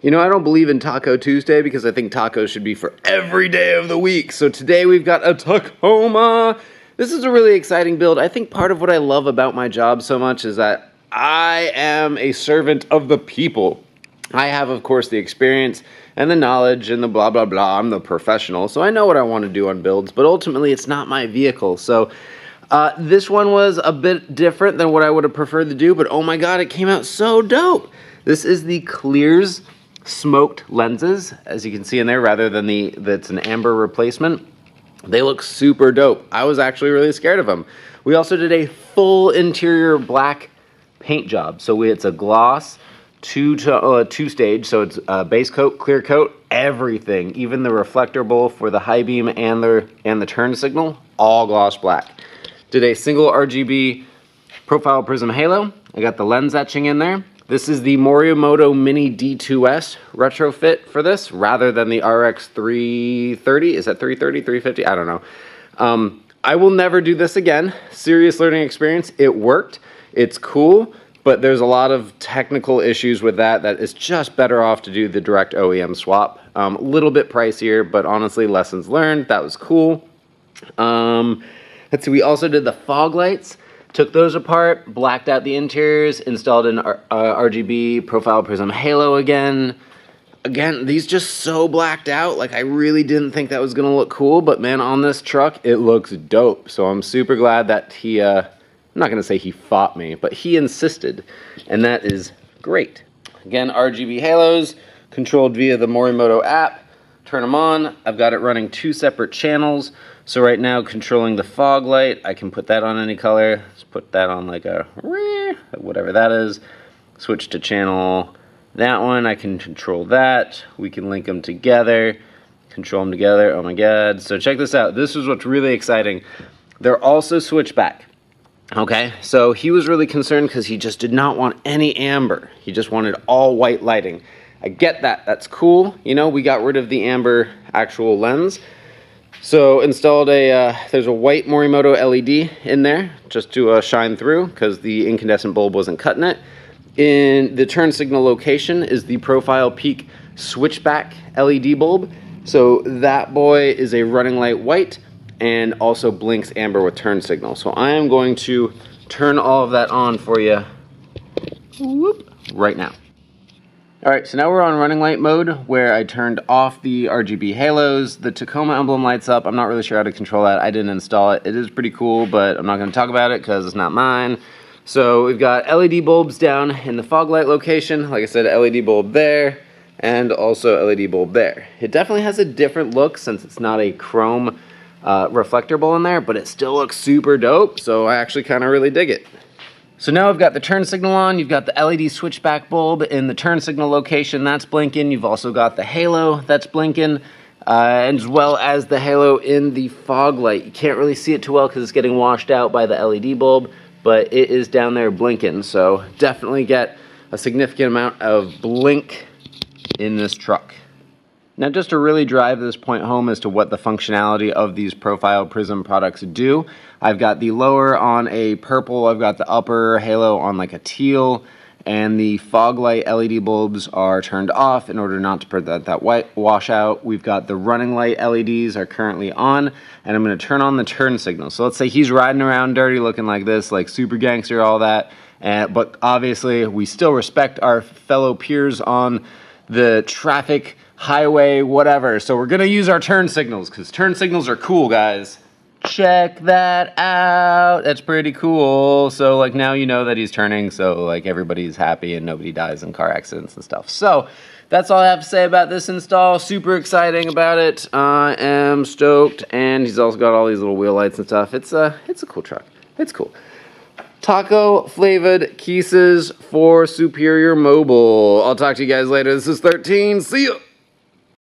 You know, I don't believe in Taco Tuesday because I think tacos should be for every day of the week. So today we've got a Tacoma. This is a really exciting build. I think part of what I love about my job so much is that I am a servant of the people. I have, of course, the experience and the knowledge and the blah, blah, blah. I'm the professional, so I know what I want to do on builds, but ultimately it's not my vehicle. So this one was a bit different than what I would have preferred to do, but oh my god, it came out so dope. This is the Klearz smoked lenses, as you can see in there, rather than that's an amber replacement. They look super dope. I was actually really scared of them. We also did a full interior black paint job. So it's a gloss, two stage, so it's base coat, clear coat, everything, even the reflector bowl for the high beam and the turn signal, all gloss black. Did a single RGB profile prism halo. I got the lens etching in there. This is the Morimoto Mini D2S retrofit for this, rather than the RX 330. Is that 330, 350? I don't know. I will never do this again. Serious learning experience. It worked. It's cool, but there's a lot of technical issues with that it's just better off to do the direct OEM swap. A little bit pricier, but honestly, lessons learned. That was cool. Let's see, we also did the fog lights. Took those apart, blacked out the interiors, installed an RGB profile prism halo again. Again, these just so blacked out. Like, I really didn't think that was gonna look cool, but man, on this truck, it looks dope. So I'm super glad that he, I'm not gonna say he fought me, but he insisted, and that is great. Again, RGB halos, controlled via the Morimoto app. Turn them on. I've got it running 2 separate channels. So right now, controlling the fog light, I can put that on any color. Let's put that on like a, whatever that is. Switch to channel that one. I can control that. We can link them together. Control them together. Oh my god. So check this out. This is what's really exciting. They're also switchback. Okay, so he was really concerned because he just did not want any amber. He just wanted all white lighting. I get that. That's cool. You know, we got rid of the amber actual lens. So installed there's a white Morimoto LED in there just to shine through because the incandescent bulb wasn't cutting it. In the turn signal location is the profile peak switchback LED bulb. So that boy is a running light white and also blinks amber with turn signal. So I am going to turn all of that on for you right now. Alright, so now we're on running light mode where I turned off the RGB halos. The Tacoma emblem lights up. I'm not really sure how to control that. I didn't install it. It is pretty cool, but I'm not going to talk about it because it's not mine. So we've got LED bulbs down in the fog light location. Like I said, LED bulb there and also LED bulb there. It definitely has a different look since it's not a chrome reflector bowl in there, but it still looks super dope, so I actually kind of really dig it. So now I've got the turn signal on, you've got the LED switchback bulb in the turn signal location, that's blinking. You've also got the halo that's blinking, as well as the halo in the fog light. You can't really see it too well because it's getting washed out by the LED bulb, but it is down there blinking. So definitely get a significant amount of blink in this truck. Now, just to really drive this point home as to what the functionality of these profile prism products do, I've got the lower on a purple, I've got the upper halo on like a teal, and the fog light LED bulbs are turned off in order not to prevent that white washout. We've got the running light LEDs are currently on, and I'm going to turn on the turn signal. So let's say he's riding around dirty looking like this, like super gangster, all that, but obviously we still respect our fellow peers on the traffic highway, whatever. So we're gonna use our turn signals because turn signals are cool, guys. Check that out. That's pretty cool. So like now you know that he's turning, so like everybody's happy and nobody dies in car accidents and stuff. So that's all I have to say about this install. Super exciting about it. I am stoked, and he's also got all these little wheel lights and stuff. It's a cool truck. It's cool. Taco flavored cases for superior mobile. I'll talk to you guys later. This is 13. See ya.